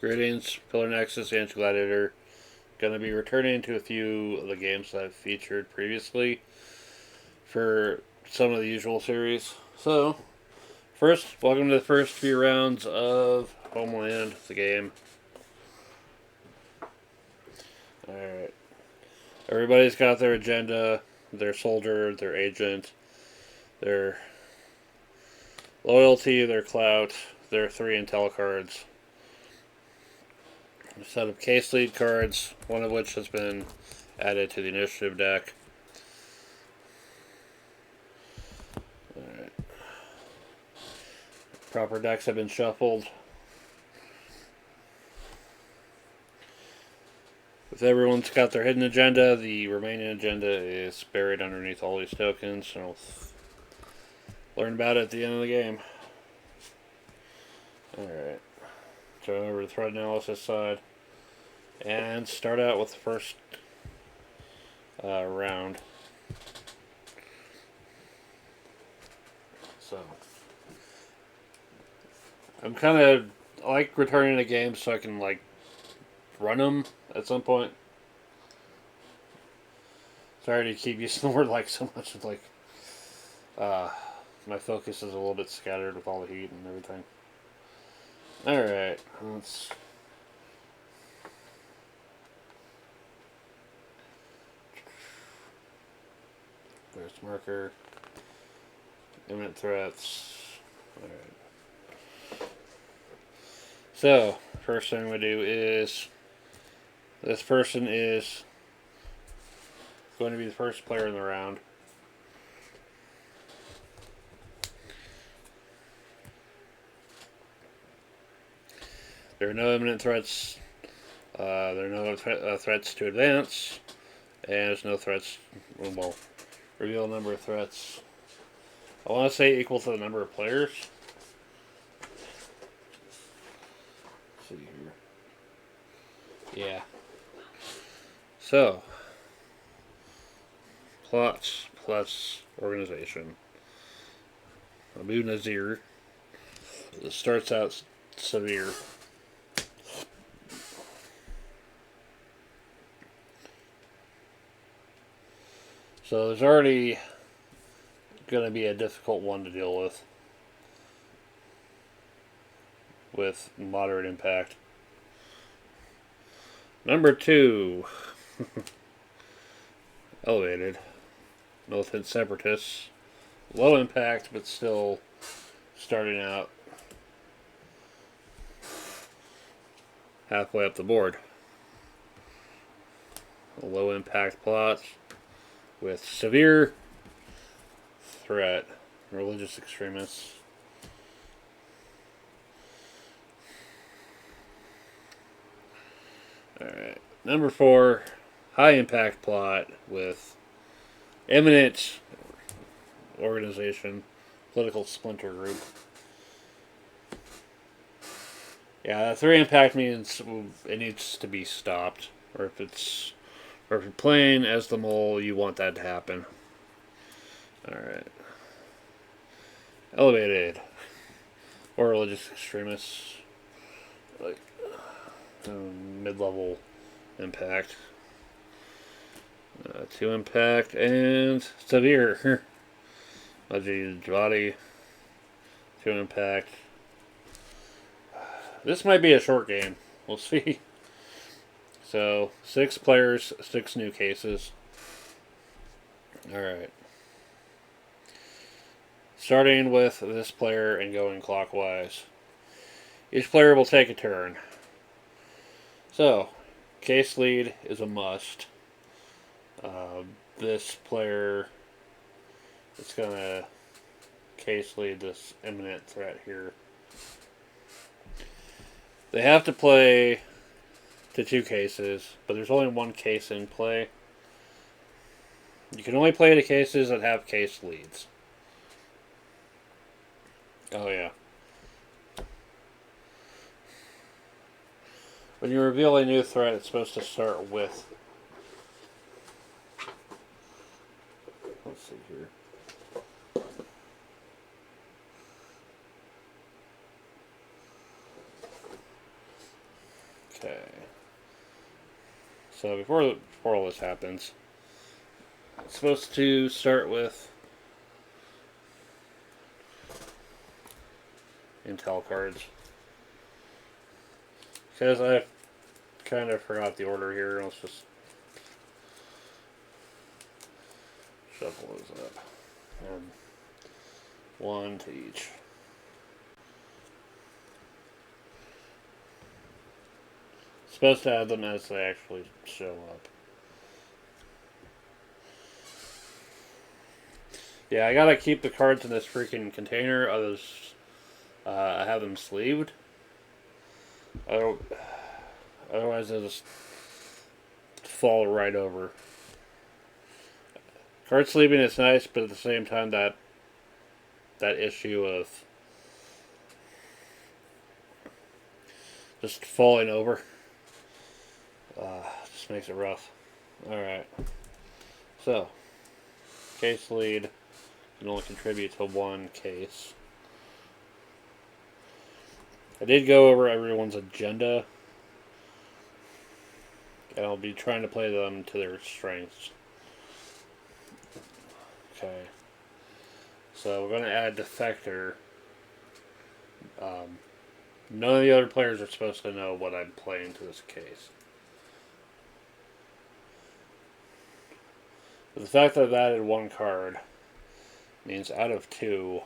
Greetings, Pillar Nexus and Gladiator. Going to be returning to a few of the games that I've featured previously for some of the usual series. So, first, welcome to the first few rounds of Homeland, the game. Alright. Everybody's got their agenda, their soldier, their agent, their loyalty, their clout, their 3 intel cards. A set of case lead cards, one of which has been added to the initiative deck. Alright. Proper decks have been shuffled. If everyone's got their hidden agenda, the remaining agenda is buried underneath all these tokens, and we'll learn about it at the end of the game. Alright. Turn over to the threat analysis side. And start out with the first round. So, I'm kind of like returning to games so I can run them at some point. Sorry to keep using the word so much. It's my focus is a little bit scattered with all the heat and everything. Alright, let's. There's marker. Imminent threats. Alright. So, first thing we do is this person is going to be the first player in the round. There are no imminent threats. There are no threats to advance. And there's no threats. Well, reveal number of threats. I want to say equal to the number of players. Let's see here. Yeah. So, plots plus organization. Abu Nazir. It starts out severe. So there's already going to be a difficult one to deal with moderate impact. Number 2, elevated, militant separatists, low impact but still starting out halfway up the board. A low impact plot with severe threat, religious extremists. Alright. Number 4, high impact plot with eminent organization, political splinter group. Yeah, 3 impact means it needs to be stopped. Or if you're playing as the mole, you want that to happen. Alright. Elevated. Or religious extremists. Mid-level impact. 2 impact and severe. Majid body. 2 impact. This might be a short game. We'll see. So, 6 players, 6 new cases. Alright. Starting with this player and going clockwise. Each player will take a turn. So, case lead is a must. This player is going to case lead this imminent threat here. They have to play to 2 cases, but there's only 1 case in play. You can only play to cases that have case leads. Oh yeah. When you reveal a new threat, it's supposed to start with. Let's see here. Okay. So before all this happens, it's supposed to start with Intel cards. Because I kind of forgot the order here. Let's just shuffle those up. And one to each. Supposed to have them as they actually show up. Yeah, I gotta keep the cards in this freaking container. Others, I have them sleeved. Otherwise, they'll just fall right over. Card sleeving is nice, but at the same time, that issue of just falling over just makes it rough. Alright. So, case lead can only contribute to one case. I did go over everyone's agenda, and I'll be trying to play them to their strengths. Okay. So we're going to add Defector. None of the other players are supposed to know what I'm playing to this case. But the fact that I've added one card means out of two,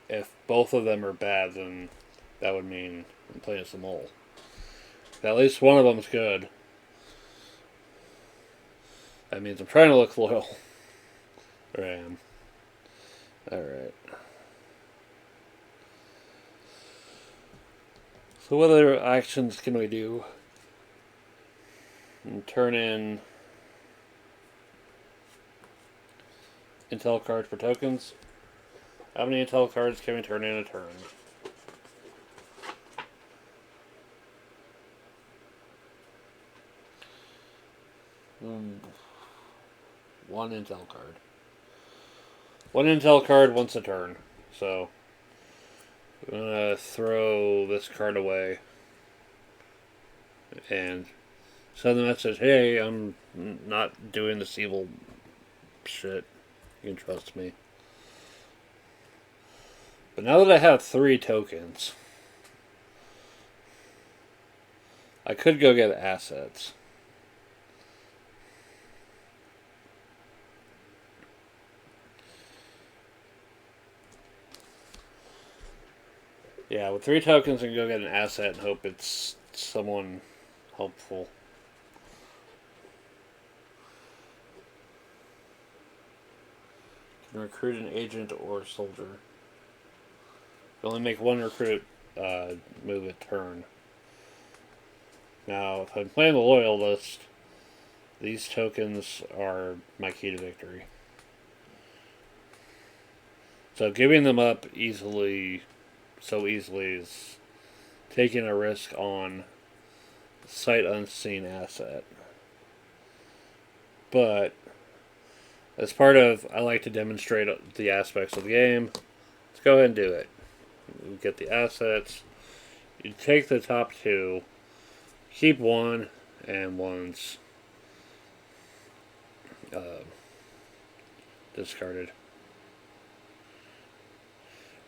if both of them are bad, then that would mean I'm playing as a mole. If at least one of them's good, that means I'm trying to look loyal. There I am. Alright. So what other actions can we do? And turn in Intel cards for tokens. How many Intel cards can we turn in a turn? One Intel card. One Intel card once a turn. So, I'm going to throw this card away and send the message, hey, I'm not doing this evil shit. You can trust me. But now that I have 3 tokens, I could go get assets. Yeah, with 3 tokens, I can go get an asset and hope it's someone helpful. Can recruit an agent or soldier. You only make one recruit move a turn. Now, if I'm playing the loyalist, these tokens are my key to victory. So giving them up so easily is taking a risk on sight unseen asset. But as part of, I like to demonstrate the aspects of the game. Let's go ahead and do it. You get the assets. You take the top 2, keep 1, and 1's discarded.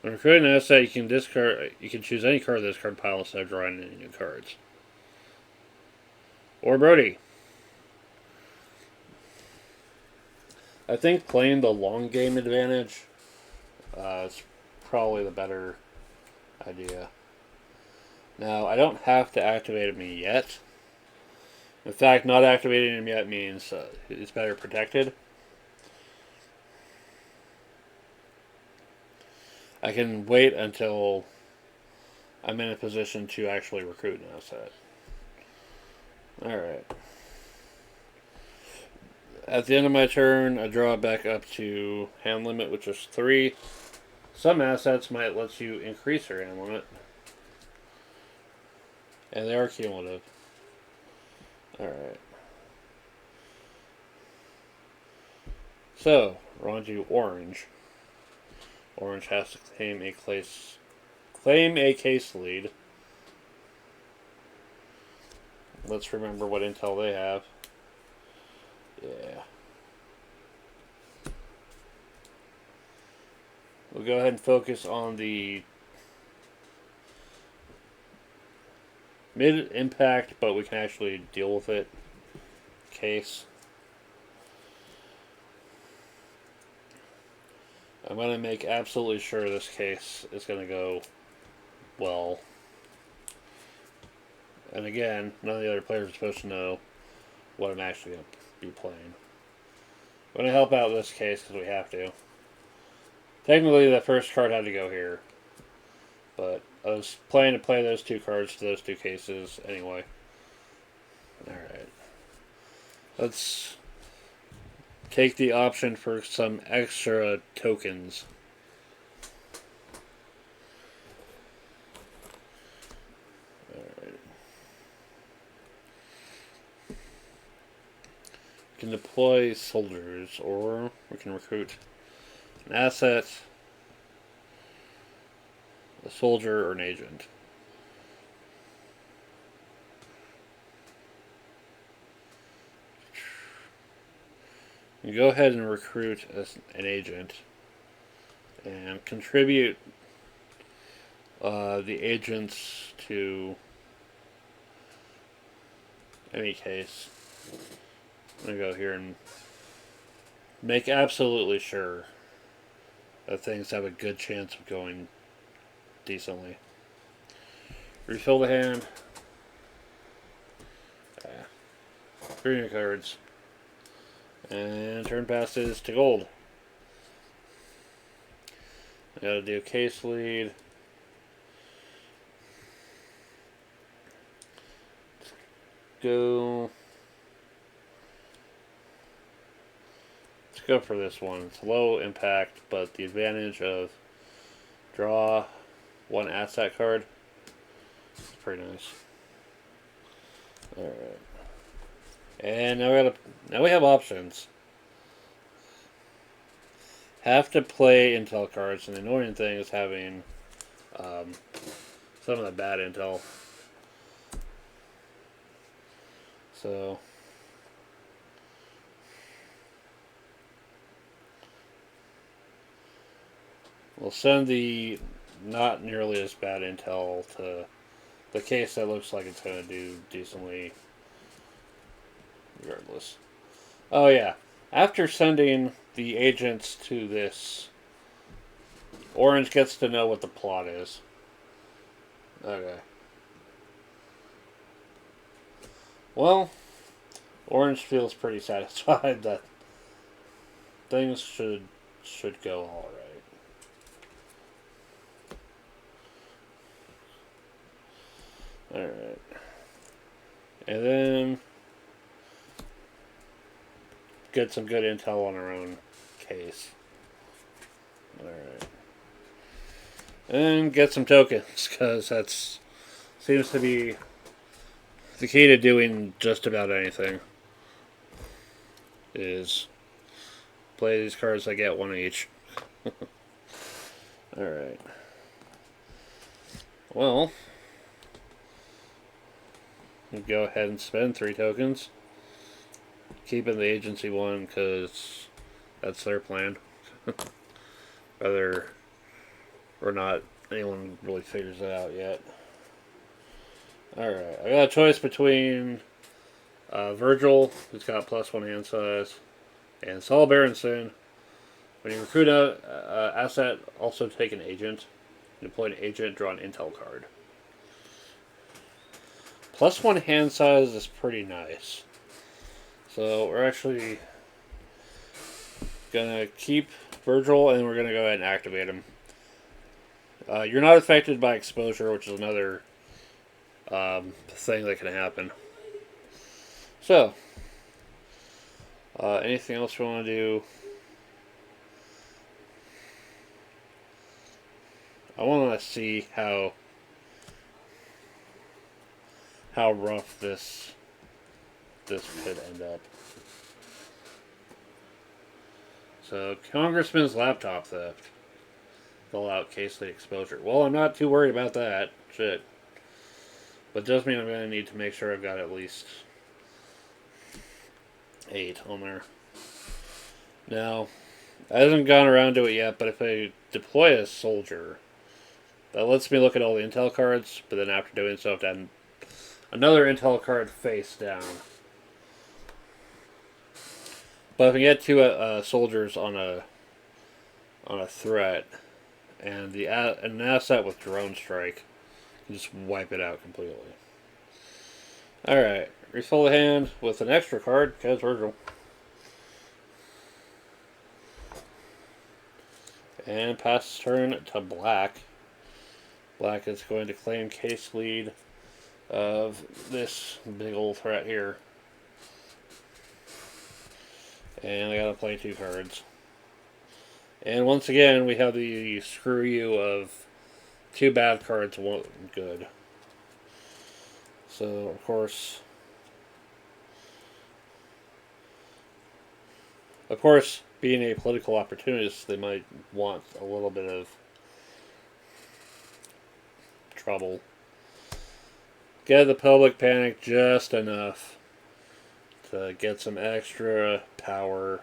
When recruiting an asset, you can discard. You can choose any card in the discard pile instead of drawing any new cards. Or Brody. I think playing the long game advantage is probably the better idea. Now, I don't have to activate him yet. In fact, not activating him yet means it's better protected. I can wait until I'm in a position to actually recruit an asset. Alright. At the end of my turn, I draw it back up to hand limit, which is 3. Some assets might let you increase your hand limit. And they are cumulative. Alright. So, we're on to orange. Orange has to claim a case lead. let's remember what intel they have. Yeah. We'll go ahead and focus on the mid-impact, but we can actually deal with it case. I'm going to make absolutely sure this case is going to go well. And again, none of the other players are supposed to know what I'm actually going to be playing. I'm going to help out this case because we have to. Technically, the first card had to go here. But I was planning to play those two cards to those two cases anyway. Alright. Let's take the option for some extra tokens. Alright. We can deploy soldiers, or we can recruit an asset, a soldier, or an agent. You go ahead and recruit an agent and contribute the agents to any case. I'm going to go here and make absolutely sure that things have a good chance of going decently. Refill the hand. Bring your cards. And turn passes to gold. I gotta do case lead. Let's go for this one. It's low impact, but the advantage of draw one asset card is pretty nice. Alright. And now we have options. Have to play intel cards, and the annoying thing is having some of the bad intel. So we'll send the not nearly as bad intel to the case that looks like it's going to do decently regardless. Oh yeah, after sending the agents to this, Orange gets to know what the plot is. Okay. Well, Orange feels pretty satisfied that things should go all right. All right. And then get some good intel on our own case. Alright. And get some tokens, because that's seems to be the key to doing just about anything. Is play these cards, I get one each. Alright. Well, we go ahead and spend 3 tokens. Keeping the agency one because that's their plan. Whether or not anyone really figures it out yet. Alright, I got a choice between Virgil, who's got +1 hand size, and Saul Berenson. When you recruit an asset, also take an agent. Deploy an agent, draw an intel card. +1 hand size is pretty nice. So we're actually going to keep Virgil, and we're going to go ahead and activate him. You're not affected by exposure, which is another thing that can happen. So, anything else we want to do? I want to see how rough this could end up. So, Congressman's laptop theft. Full out case lead exposure. Well, I'm not too worried about that. Shit. But does mean I'm going to need to make sure I've got at least 8 on there. Now, I haven't gone around to it yet, but if I deploy a soldier, that lets me look at all the intel cards, but then after doing so, I have to add another intel card face down. But if I get 2 soldiers on a threat, and an asset with drone strike, you just wipe it out completely. Alright, refill the hand with an extra card, because Virgil. And pass turn to black. Black is going to claim case lead of this big old threat here. And I gotta play 2 cards. And once again, we have the screw you of 2 bad cards, 1 good. So, of course, being a political opportunist, they might want a little bit of trouble. Get the public panic just enough to get some extra power.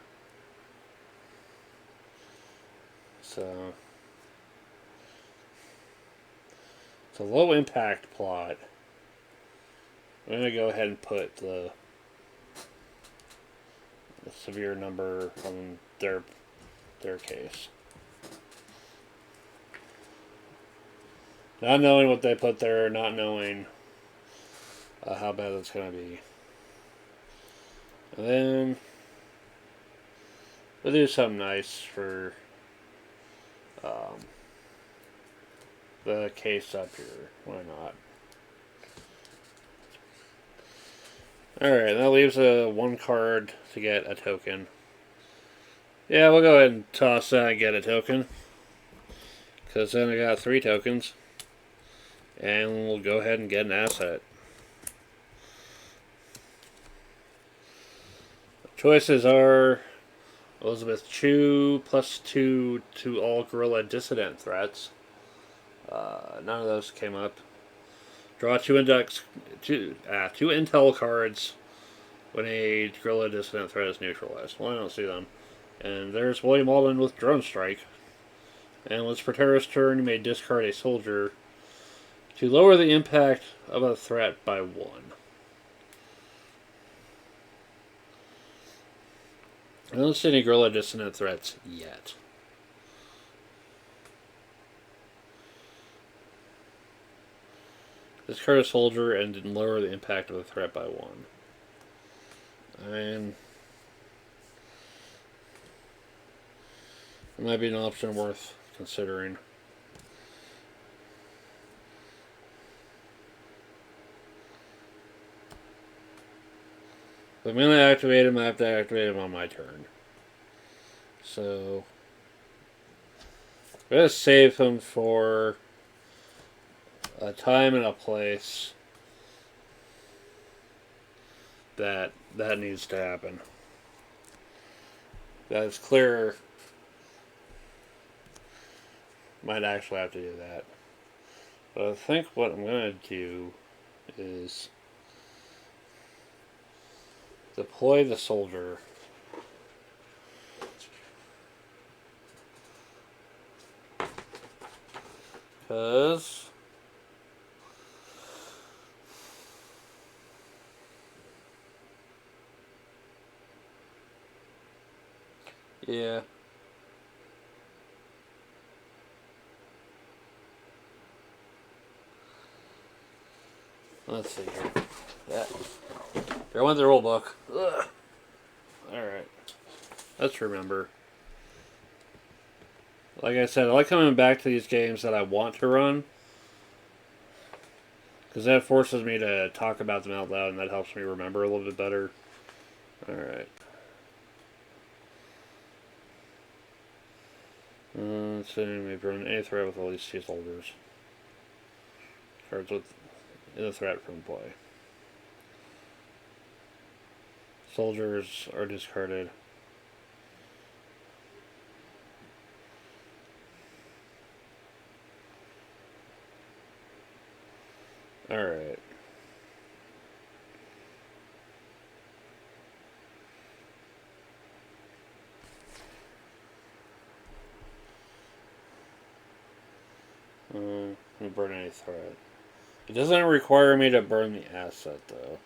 So, it's a low impact plot. I'm going to go ahead and put the severe number on their case. Not knowing what they put there, not knowing how bad it's going to be. And then we'll do something nice for the case up here. Why not? Alright, that leaves 1 card to get a token. Yeah, we'll go ahead and toss that and get a token. Because then I got 3 tokens. And we'll go ahead and get an asset. Choices are Elizabeth Chu +2 to all guerrilla dissident threats. None of those came up. Draw 2 intel cards when a guerrilla dissident threat is neutralized. Well, I don't see them. And there's William Alden with drone strike. And once per terrorist turn, you may discard a soldier to lower the impact of a threat by 1. I don't see any guerrilla dissident threats yet. Discard a soldier and lower the impact of the threat by 1. And it might be an option worth considering. But I'm going to activate him, I have to activate him on my turn. So I'm going to save him for a time and a place that needs to happen. That is clear. Might actually have to do that. But I think what I'm going to do is deploy the soldier. Because yeah. Let's see here. Yeah. Here, I went the rule book. Ugh. Alright. Let's remember. Like I said, I like coming back to these games that I want to run. Because that forces me to talk about them out loud, and that helps me remember a little bit better. Alright. Let's see, we've run any threat with at least 2 soldiers. Cards with in the threat from play. Soldiers are discarded. Alright. burn any threat. It doesn't require me to burn the asset, though.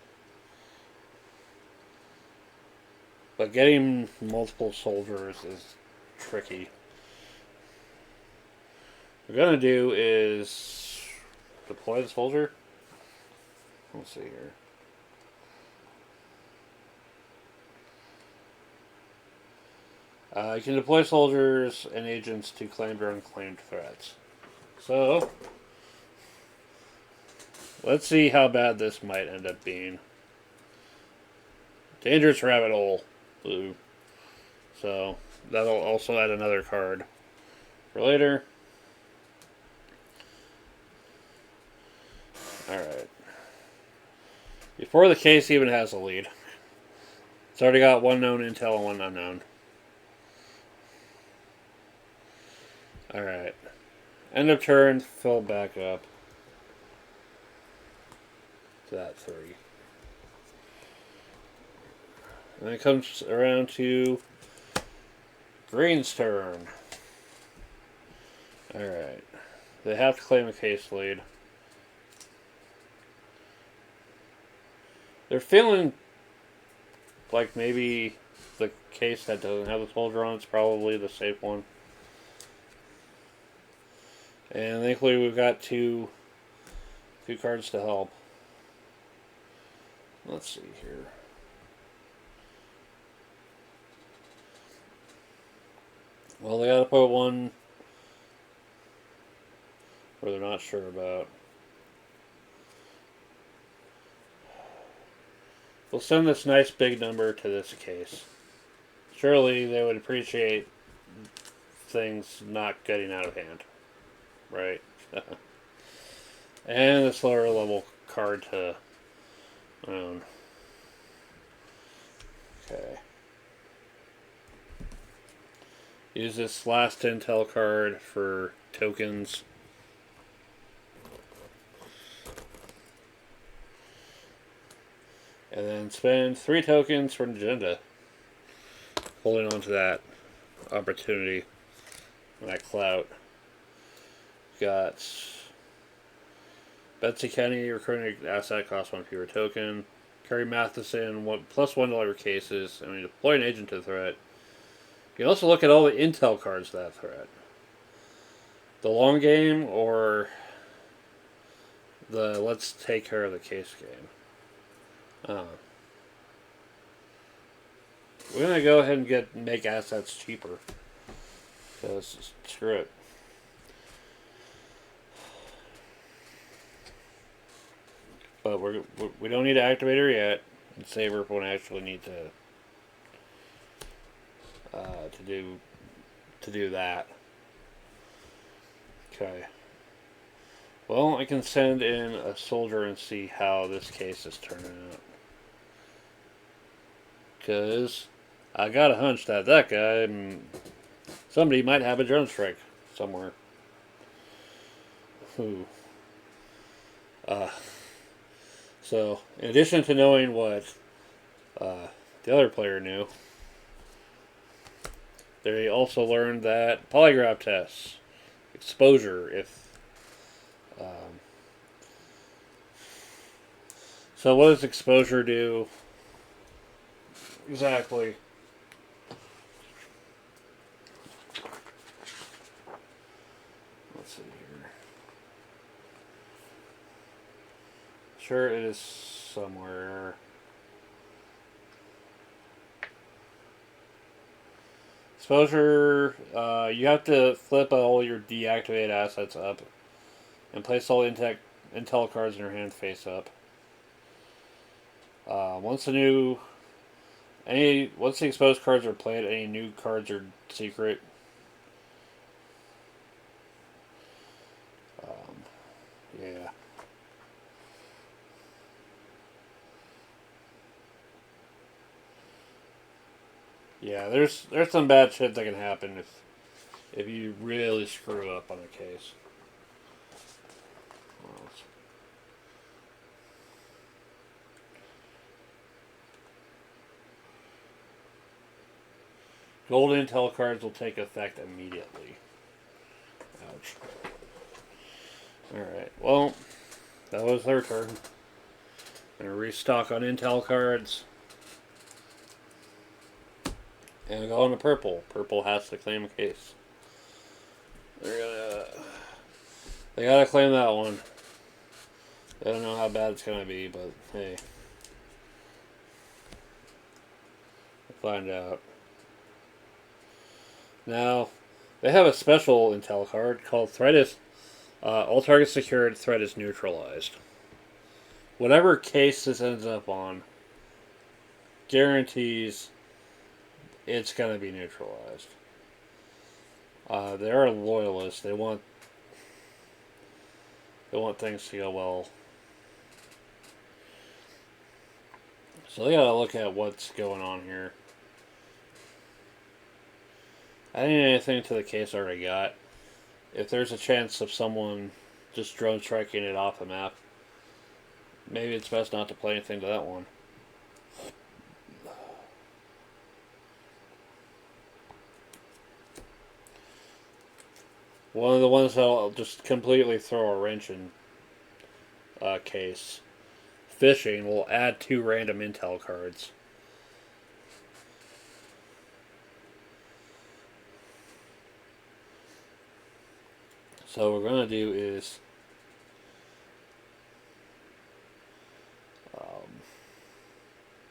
But getting multiple soldiers is tricky. What we're going to do is deploy the soldier. Let's see here. You can deploy soldiers and agents to claimed or unclaimed threats. So, let's see how bad this might end up being. Dangerous rabbit hole. Blue. So, that'll also add another card for later. Alright. Before the case even has a lead. It's already got one known intel and one unknown. Alright. End of turn, fill back up. To that 3. And then it comes around to Green's turn. Alright. They have to claim a case lead. They're feeling like maybe the case that doesn't have the soldier on is probably the safe one. And thankfully we've got two cards to help. Let's see here. Well, they gotta put one where they're not sure about. We'll send this nice big number to this case. Surely they would appreciate things not getting out of hand. Right? And this lower level card to own. Okay. Use this last intel card for tokens. And then spend 3 tokens for an agenda. Holding on to that opportunity. That clout. Got Betsy Kenny, recurring asset costs 1 fewer token. Carrie Matheson, plus $1 cases. I mean, deploy an agent to the threat. You can also look at all the intel cards to that threat. The long game or the let's take care of the case game. We're going to go ahead and make assets cheaper. Because screw it. But we don't need to activate her yet. And save her when I actually need to do that. Okay. Well, I can send in a soldier and see how this case is turning out. Because I got a hunch that guy, somebody might have a drone strike somewhere. Ooh. So, in addition to knowing what the other player knew, they also learned that polygraph tests, exposure, so what does exposure do exactly? Let's see here. Sure, it is somewhere. Exposure, you have to flip all your deactivated assets up and place all intel cards in your hand face up. Once the exposed cards are played, any new cards are secret. Yeah. Yeah, there's some bad shit that can happen if you really screw up on a case. Gold intel cards will take effect immediately. Ouch. Alright, well, that was their turn. Gonna restock on Intel cards. And go on to purple. Purple has to claim a case. They gotta claim that one. I don't know how bad it's gonna be, but hey. We'll find out. Now, they have a special Intel card called Threat is all targets secured, threat is neutralized. Whatever case this ends up on guarantees it's gonna be neutralized. They are loyalists. They want things to go well. So they gotta look at what's going on here. Adding anything to the case I already got. If there's a chance of someone just drone striking it off the map, maybe it's best not to play anything to that one. One of the ones that'll just completely throw a wrench in case. Fishing will add 2 random intel cards. So what we're going to do is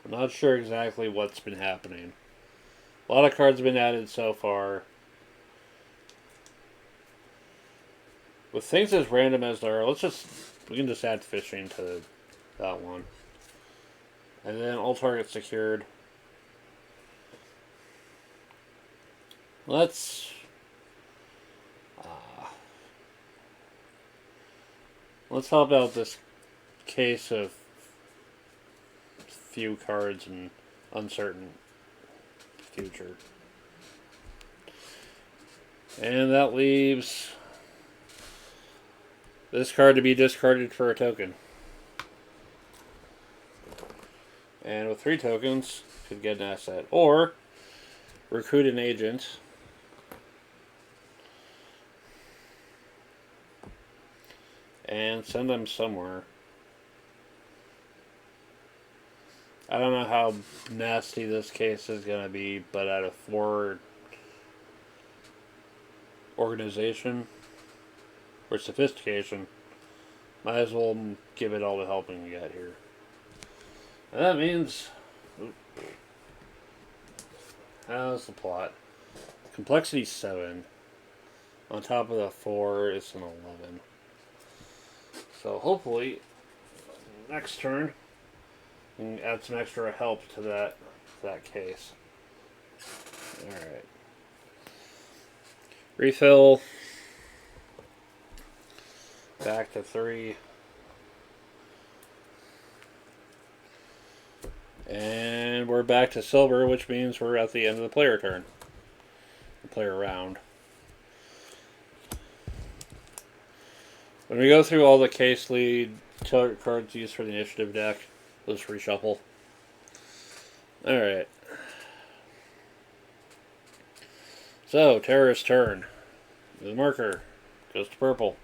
I'm not sure exactly what's been happening. A lot of cards have been added so far. With things as random as there are, we can just add fishing to that one. And then all targets secured. Let's help out this case of few cards and uncertain future. And that leaves this card to be discarded for a token. And with 3 tokens, could get an asset. Or recruit an agent. And send them somewhere. I don't know how nasty this case is going to be, but out of 4 organization or sophistication, might as well give it all the helping you got here. And that means, how's the plot? Complexity 7. On top of the 4 is an 11. So hopefully, next turn, we can add some extra help to that case. Alright. Refill. Back to 3. And we're back to silver, which means we're at the end of the player turn. The player round. When we go through all the case lead cards used for the initiative deck, let's reshuffle. Alright. So, terrorist turn. The marker goes to purple.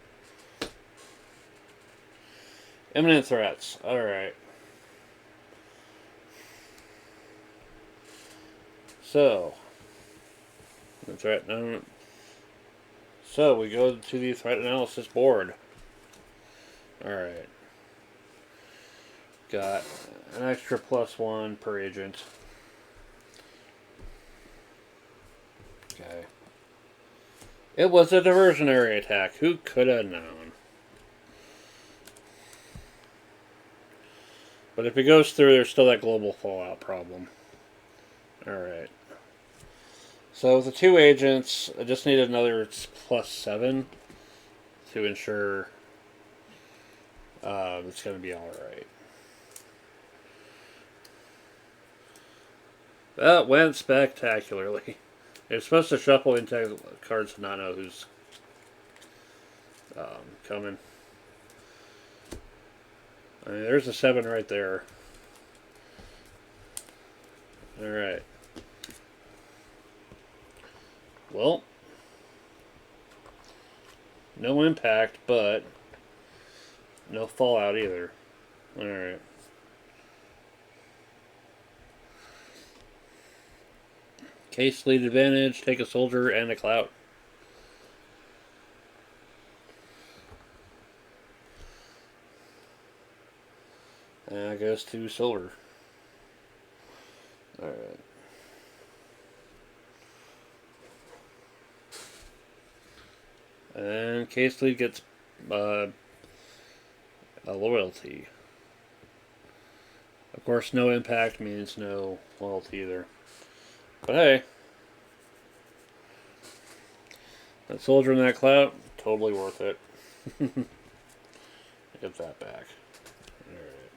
Imminent threats. Alright. So, the threat. No. So, we go to the threat analysis board. Alright. Got an extra +1 per agent. Okay. It was a diversionary attack. Who could have known? But if it goes through, there's still that global fallout problem. Alright. So with the 2 agents, I just need another +7 to ensure it's going to be alright. That went spectacularly. You're supposed to shuffle into cards to not know who's coming. I mean, there's a 7 right there. Alright. Well, no impact, but No fallout either. Alright. Case lead advantage, take a soldier and a clout. And that goes to silver. Alright. And case lead gets a loyalty. Of course, no impact means no loyalty either. But hey, that soldier and that clout, totally worth it. Get that back. Alright.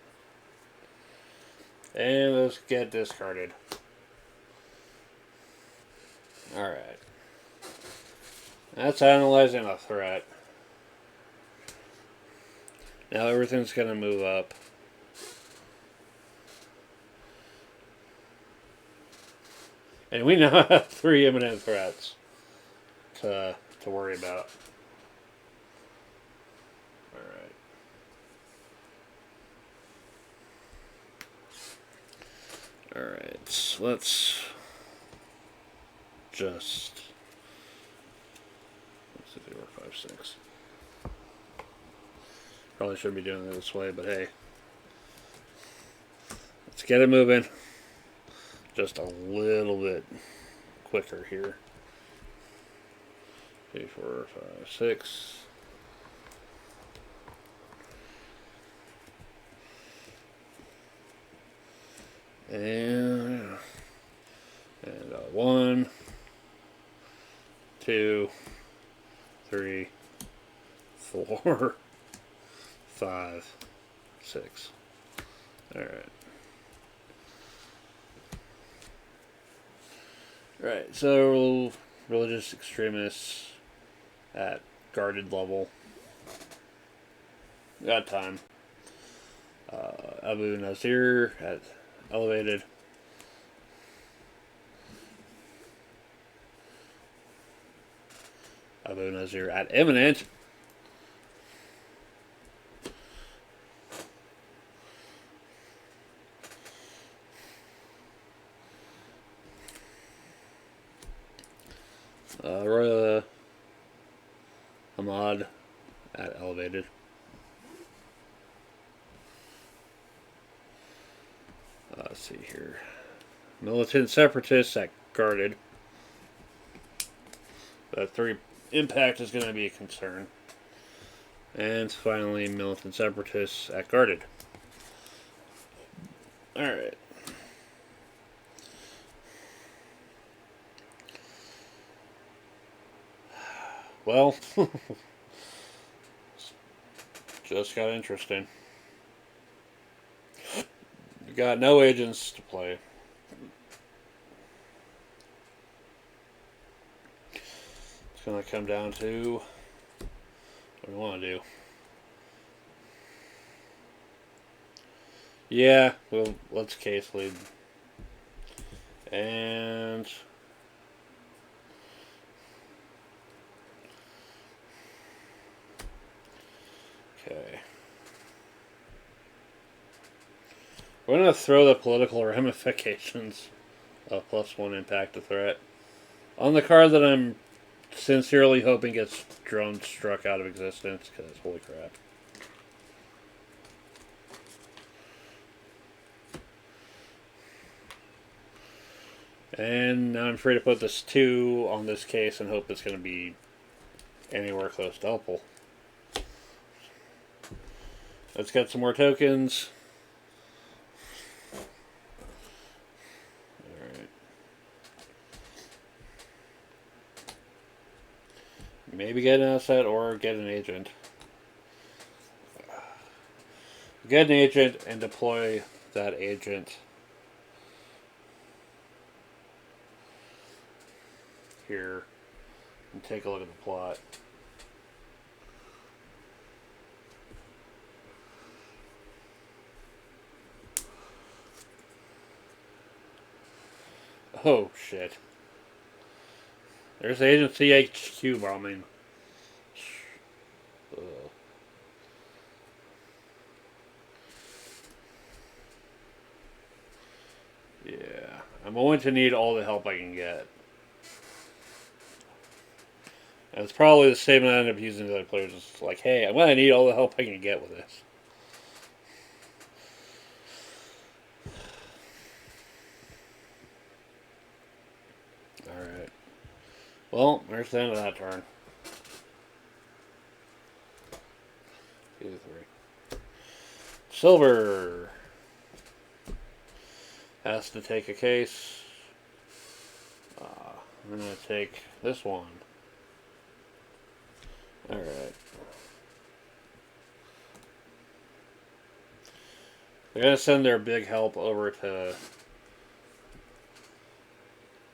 And let's get discarded. Alright. That's analyzing a threat. Now everything's going to move up. And we now have 3 imminent threats to worry about. Alright. Alright, so let's just... Let's see, 4, 5, 6. Probably shouldn't be doing it this way, but hey. Let's get it moving. Just a little bit quicker here. 3, 4, 5, 6. And 1, 2, 3, 4, 5, 6. Alright. Right, so religious extremists at guarded level. Got time. Abu Nazir at elevated. Abu Nazir at imminent. Royal Ahmad at elevated. Let's see here. Militant separatists at guarded. 3 impact is going to be a concern. And finally, militant separatists at guarded. Alright. Well, just got interesting. We got no agents to play. It's going to come down to what we want to do. Yeah, well, let's case lead. And okay. We're going to throw the political ramifications of +1 impact to threat on the card that I'm sincerely hoping gets drone struck out of existence, because holy crap. And now I'm free to put this 2 on this case and hope it's going to be anywhere close to helpful. Let's get some more tokens. Alright. Maybe get an asset or get an agent. Get an agent and deploy that agent here and take a look at the plot. Oh shit. There's Agency HQ bombing. Ugh. I'm going to need all the help I can get. And it's probably the statement I end up using to other players. It's like, hey, I'm going to need all the help I can get with this. Alright. Well, there's the end of that turn. 2, 3. Silver has to take a case. I'm going to take this one. Alright. They're going to send their big help over to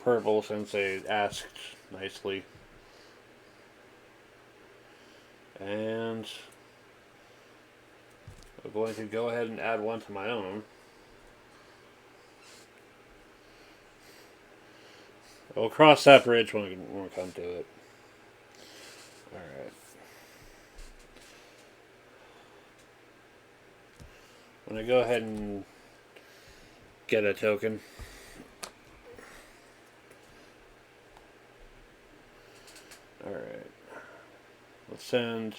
purple since they asked nicely. And I'm going to go ahead and add one to my own. We'll cross that bridge when we come to it. Alright. I'm going to go ahead and get a token. Alright. Let's send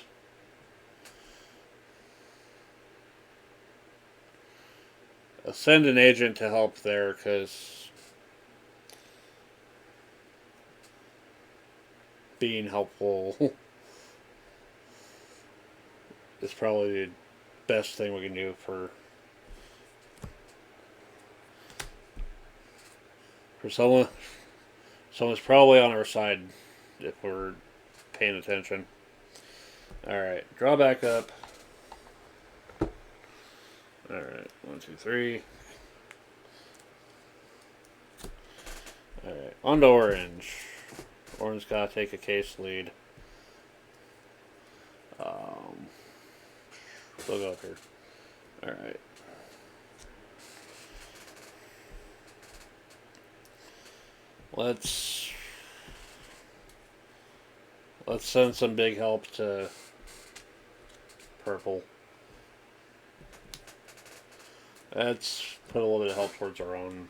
an agent to help there, because being helpful is probably the best thing we can do for someone. Someone's probably on our side if we're paying attention. Alright, draw back up. Alright, 1, 2, 3. Alright, on to orange. Orange gotta take a case lead. We'll go up here. Alright. Let's send some big help to purple. Let's put a little bit of help towards our own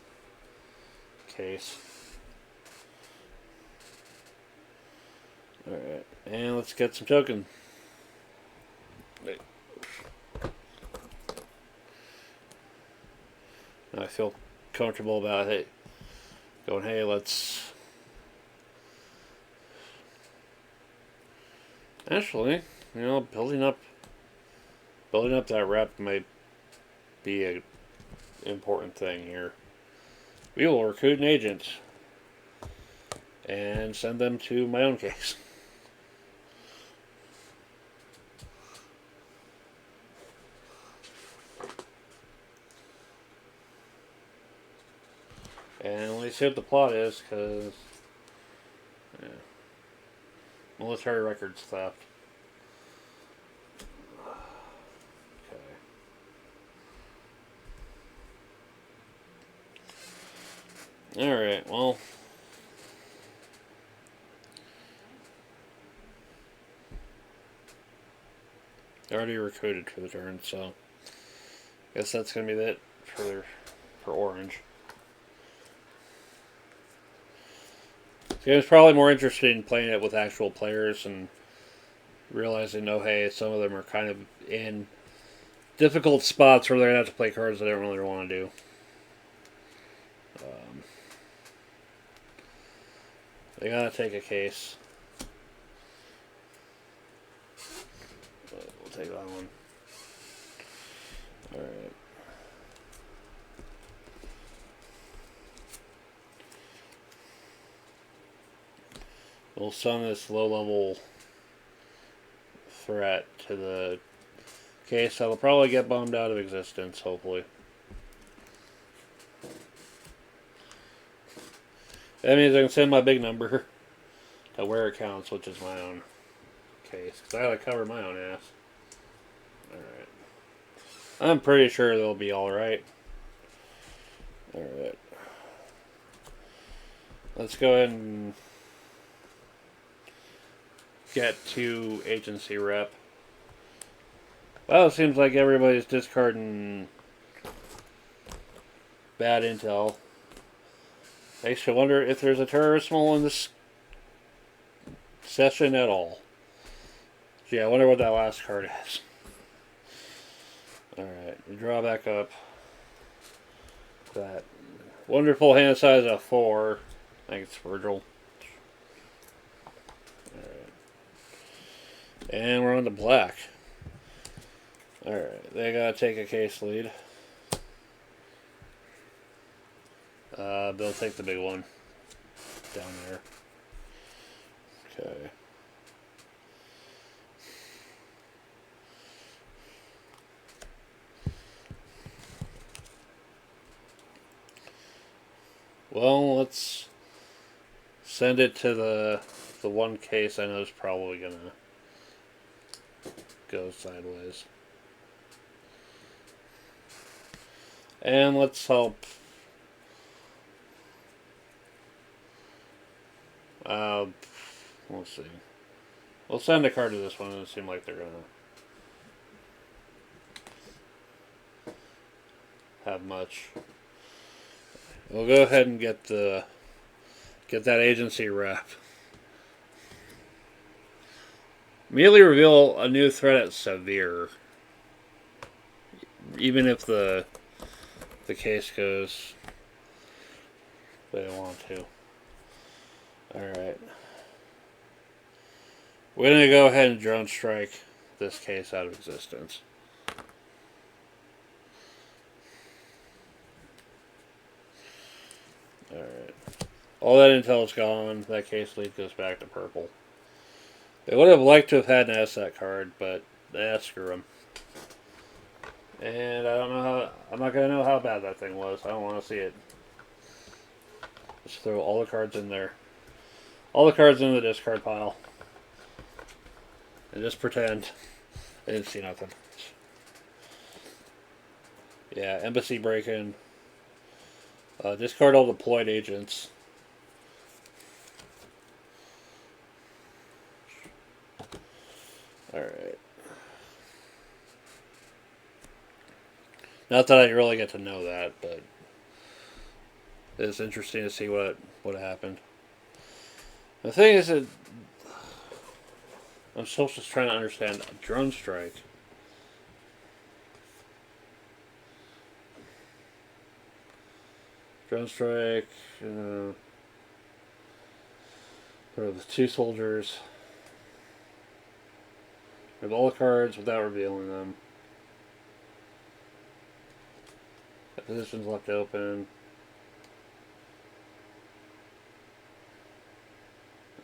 case. Alright, and let's get some token. Wait. I feel comfortable about it. Going, hey, let's... Actually, you know, building up that rep might be an important thing here. We will recruit an agent and send them to my own case. And let's see what the plot is, because military records theft. Okay. Alright, well. Already recruited for the turn, so I guess that's going to be it for orange. It's probably more interested in playing it with actual players and realizing, oh, hey, some of them are kind of in difficult spots where they're going to have to play cards they don't really want to do. They got to take a case. But we'll take that one. Alright. We'll send this low-level threat to the case that'll probably get bombed out of existence, hopefully. That means I can send my big number to where it counts, which is my own case. Because I gotta cover my own ass. Alright. I'm pretty sure they'll be alright. Alright. Let's go ahead and get to agency rep. Well, it seems like everybody's discarding bad intel. Makes you wonder if there's a terrorist mole in this session at all. So yeah, I wonder what that last card is. Alright, you draw back up. That wonderful hand size of 4. I think it's Virgil. Alright. And we're on to black. Alright, they gotta take a case lead. They'll take the big one down there. Okay. Well, let's send it to the one case I know is probably gonna go sideways. And let's help. Let's see. We'll send a card to this one, and it seems like they're gonna have much. We'll go ahead and get that agency wrap. Immediately reveal a new threat at severe. Even if the case goes the way I want to. Alright. We're going to go ahead and drone strike this case out of existence. Alright. All that intel is gone. That case lead goes back to purple. They would have liked to have had an asset card, but screw them. And I don't know how. I'm not going to know how bad that thing was. I don't want to see it. Just throw all the cards in there. All the cards in the discard pile. And just pretend I didn't see nothing. Yeah, embassy break-in. Discard all deployed agents. Alright. Not that I really get to know that, but it's interesting to see what happened. The thing is that I'm still just trying to understand drone strike. Drone strike. There are the 2 soldiers. We have all the cards without revealing them. The position's left open.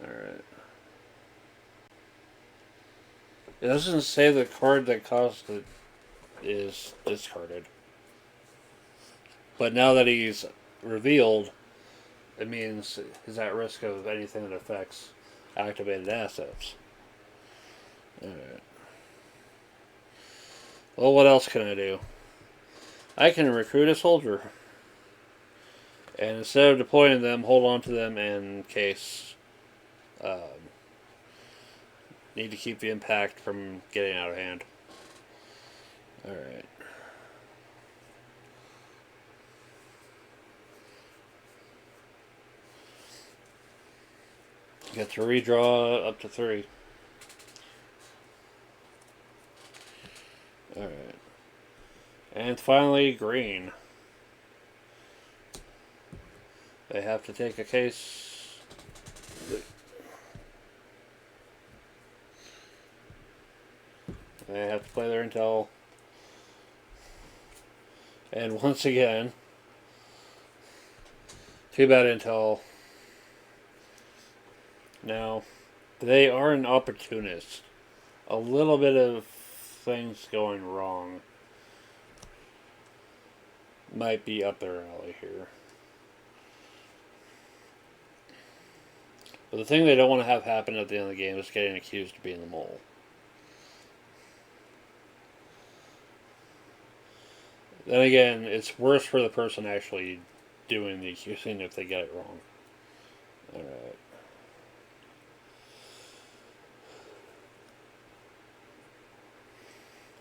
Alright. It doesn't say the card that caused it is discarded. But now that he's revealed, it means he's at risk of anything that affects activated assets. Alright. Well, what else can I do? I can recruit a soldier. And instead of deploying them, hold on to them in case need to keep the impact from getting out of hand. Alright. Get to redraw up to 3. Alright. And finally, green. They have to take a case. They have to play their intel. And once again, too bad intel. Now, they are an opportunist. A little bit of things going wrong might be up their alley here. But the thing they don't want to have happen at the end of the game is getting accused of being the mole. Then again, it's worse for the person actually doing the accusing if they get it wrong. Alright.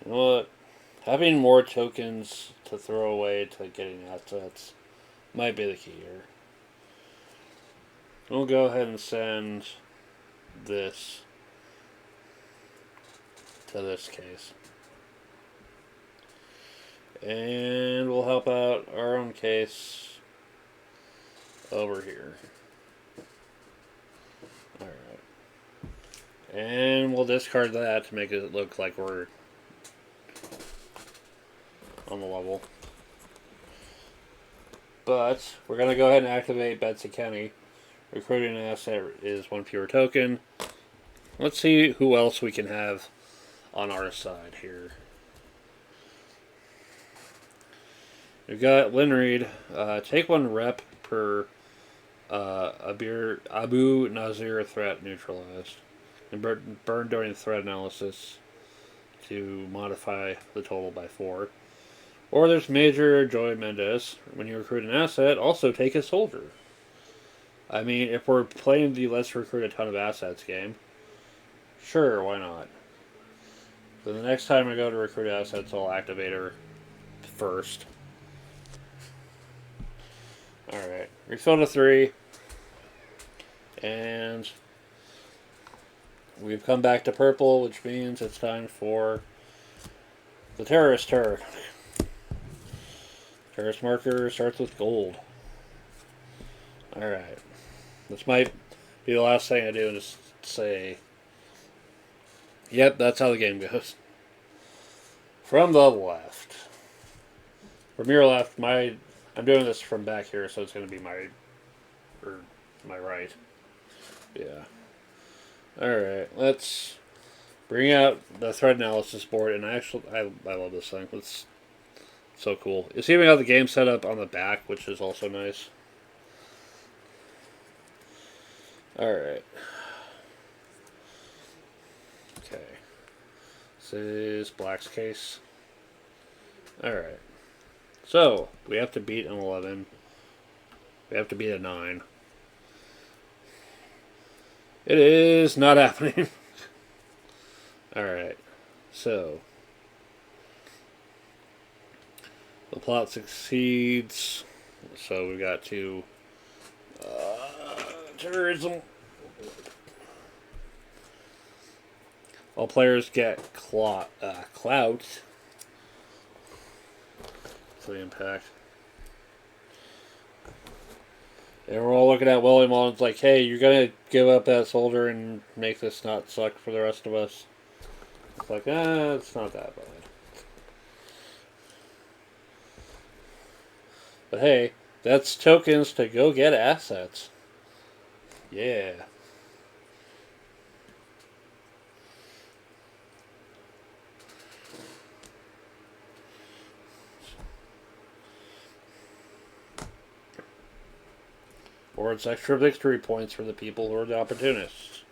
You know what? Having more tokens to throw away to getting assets might be the key here. We'll go ahead and send this to this case. And we'll help out our own case over here. Alright. And we'll discard that to make it look like we're on the level. But we're going to go ahead and activate Betsy Kenny. Recruiting an asset is one fewer token. Let's see who else we can have on our side here. We've got Lynn Reed. Take one rep per Abu Nazir threat neutralized. And burn during threat analysis to modify the total by 4. Or there's Major Joy Mendez. When you recruit an asset, also take a soldier. I mean, if we're playing the let's recruit a ton of assets game, sure, why not? But the next time I go to recruit assets, I'll activate her first. Alright, refill to 3. And we've come back to purple, which means it's time for the terrorist turn. Terrorist marker starts with gold. Alright. This might be the last thing I do, and just say, yep, that's how the game goes. From the left. From your left, I'm doing this from back here, so it's going to be my right. Yeah. Alright, let's bring out the threat analysis board, and I love this thing. It's so cool. It's even got the game set up on the back, which is also nice. Alright. Okay. This is Black's case. Alright. So, we have to beat an 11. We have to beat a 9. It is not happening. Alright. So, the plot succeeds. So, we got to terrorism. All players get clout. For the impact. And we're all looking at William and it's like, hey, you're gonna give up that soldier and make this not suck for the rest of us. It's like, it's not that bad. But hey, that's tokens to go get assets. Yeah. Or it's extra victory points for the people who are the opportunists.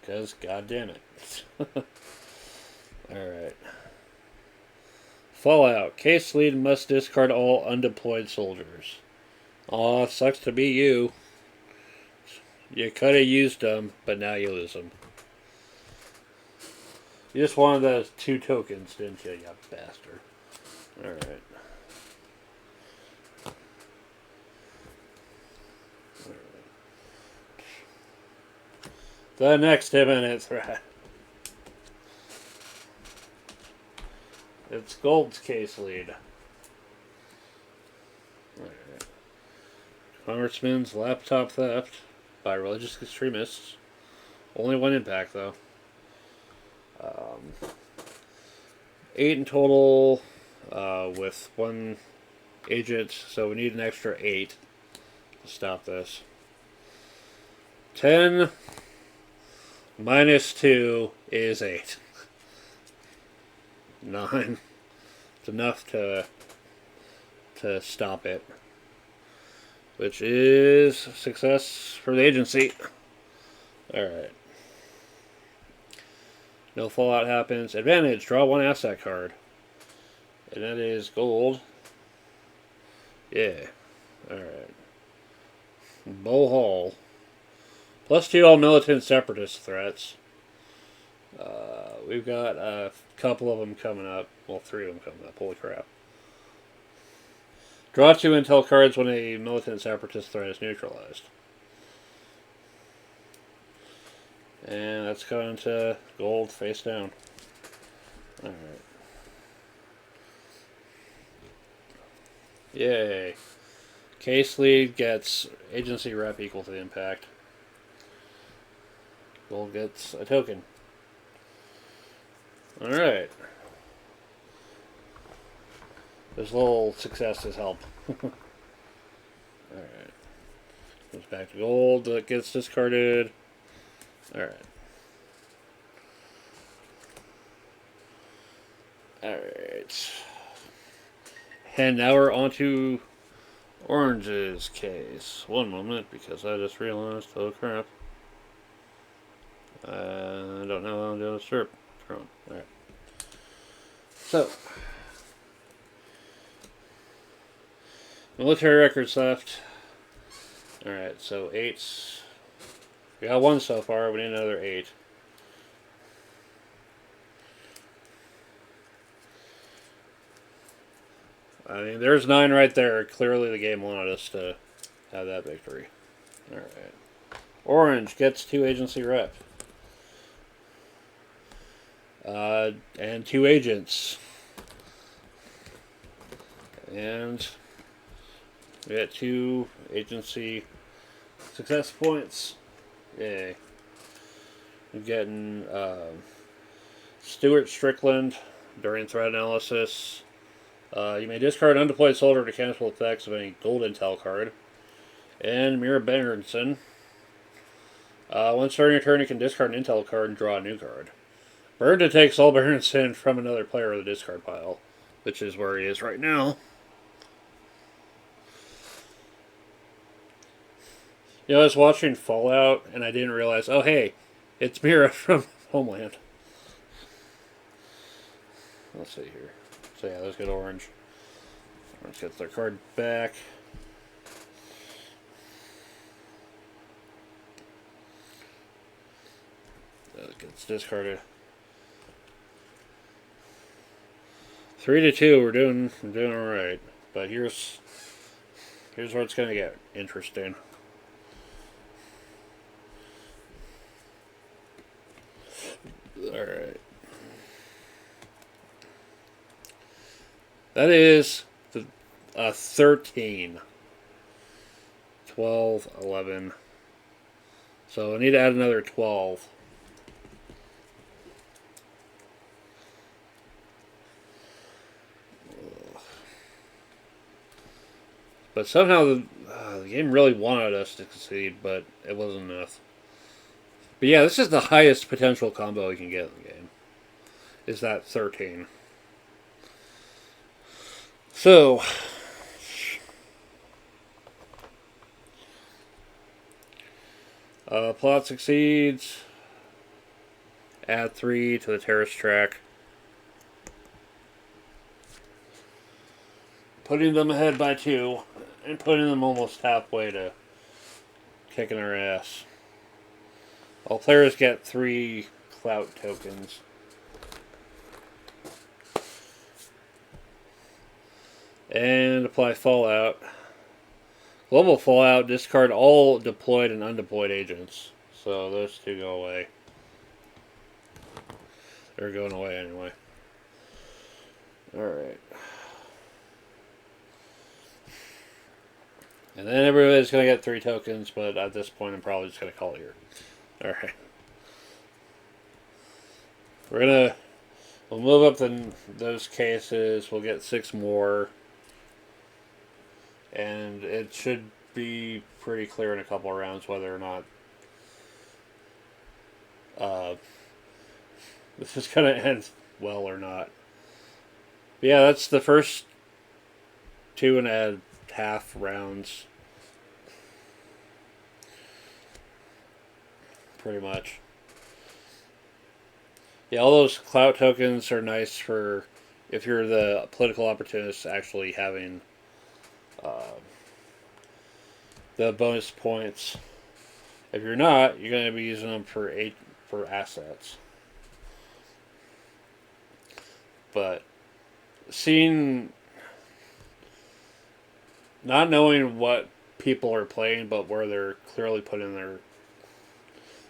Because, goddamn it. Alright. Fallout. Case lead must discard all undeployed soldiers. Aw, sucks to be you. You could have used them, but now you lose them. You just wanted those 2 tokens, didn't you, you bastard? Alright. The next imminent threat. It's Gold's case lead. Alright. Congressman's laptop theft by religious extremists. Only 1 impact, though. 8 in total with 1 agent, so we need an extra 8 to stop this. 10 minus 2 is 8. 9. It's enough to stop it. Which is success for the agency. Alright. No fallout happens. Advantage, draw 1 asset card. And that is gold. Yeah. Alright. Bow Hall. +2 all militant separatist threats. We've got a couple of them coming up. Well, 3 of them coming up. Holy crap. Draw 2 intel cards when a militant separatist threat is neutralized. And that's going to gold face down. Alright. Yay. Case lead gets agency rep equal to the impact. Gold gets a token. Alright. This little success has helped. Alright. Goes back to gold. That gets discarded. Alright. Alright. And now we're on to Orange's case. One moment, because I just realized, oh crap. I don't know how I'm doing a strip. Alright. So, military records left. Alright, so 8's. We got 1 so far, we need another 8. I mean, there's 9 right there. Clearly the game wanted us to have that victory. Alright. Orange gets 2 agency rep. And 2 agents. And we got 2 agency success points. Yay. We're getting Stuart Strickland during threat analysis. You may discard an undeployed soldier to cancel effects of any gold intel card. And Mira Bengerson. Once starting your turn, you can discard an intel card and draw a new card. Burned takes all Berenson from another player of the discard pile, which is where he is right now. You know, I was watching Fallout and I didn't realize, oh hey, it's Mira from Homeland. Let's see here. So yeah, let's get Orange. Orange gets their card back. That gets discarded. 3-2. We're doing all right. But here's where it's gonna get interesting. All right. That is 13. 12, 11. So I need to add another 12. But somehow the game really wanted us to succeed, but it wasn't enough. But yeah, this is the highest potential combo you can get in the game. Is that 13. So, plot succeeds. Add 3 to the terrace track. Putting them ahead by 2. And putting them almost halfway to kicking our ass. All players get 3 clout tokens. And apply Fallout. Global Fallout, discard all deployed and undeployed agents. So those 2 go away. They're going away anyway. Alright. And then everybody's going to get 3 tokens, but at this point I'm probably just going to call it here. Alright. We'll move up those cases. We'll get 6 more. And it should be pretty clear in a couple of rounds whether or not this is going to end well or not. But yeah, that's the first 2.5 rounds. Pretty much. Yeah, all those clout tokens are nice for if you're the political opportunist actually having the bonus points. If you're not, you're going to be using them for assets. But not knowing what people are playing, but where they're clearly putting their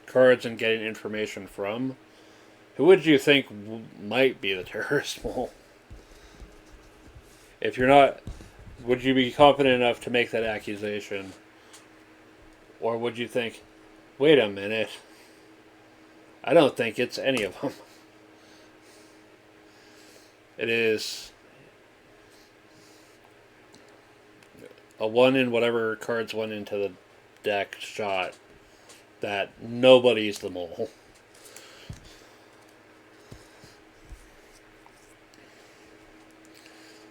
cards and getting information from, who would you think might be the terrorist mole? If you're not, would you be confident enough to make that accusation? Or would you think, wait a minute, I don't think it's any of them. It is a 1 in whatever cards went into the deck shot that nobody's the mole.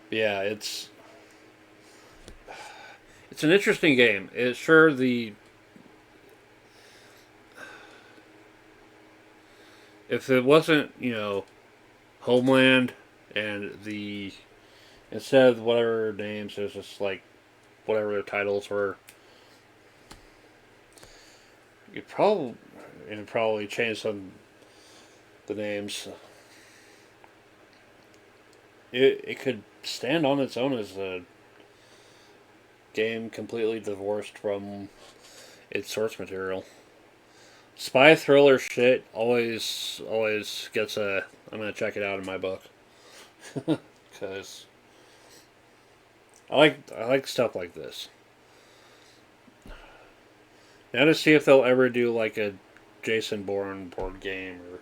Yeah, it's an interesting game. It's sure the if it wasn't, Homeland and the instead of whatever names, it was just like whatever their titles were. You'd probably change some the names. It could stand on its own as a game completely divorced from its source material. Spy thriller shit always gets a. I'm gonna check it out in my book because I like stuff like this. Now to see if they'll ever do like a Jason Bourne board game or.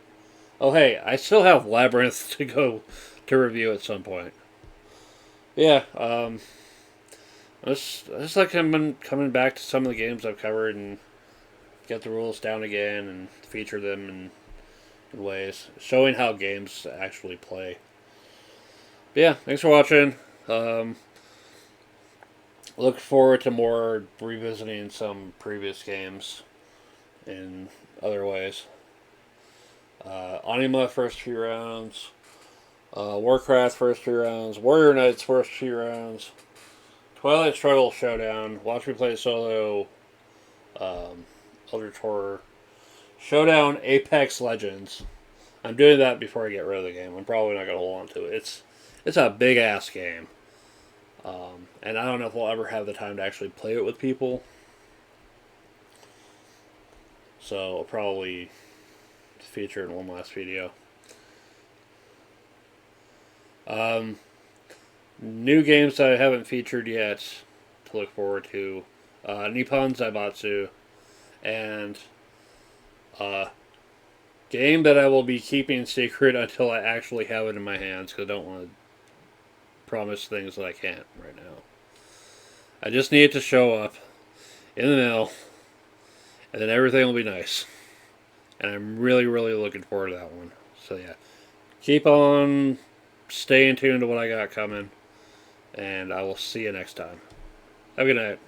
Oh hey, I still have Labyrinth to go to review at some point. Yeah, I just like coming back to some of the games I've covered and get the rules down again and feature them in ways showing how games actually play. But yeah, thanks for watching. Look forward to more revisiting some previous games in other ways. Anima first few rounds. Warcraft first few rounds. Warrior Knights first few rounds. Twilight Struggle Showdown. Watch me play solo. Eldritch Horror. Showdown Apex Legends. I'm doing that before I get rid of the game. I'm probably not going to hold on to it. It's a big ass game. And I don't know if we'll ever have the time to actually play it with people. So I'll probably feature it in one last video. New games that I haven't featured yet to look forward to. Nippon Zaibatsu. And game that I will be keeping secret until I actually have it in my hands because I don't want to promise things that I can't right now. I just need it to show up in the mail and then everything will be nice. And I'm really, really looking forward to that one. So yeah, keep on staying tuned to what I got coming. And I will see you next time. Have a good night.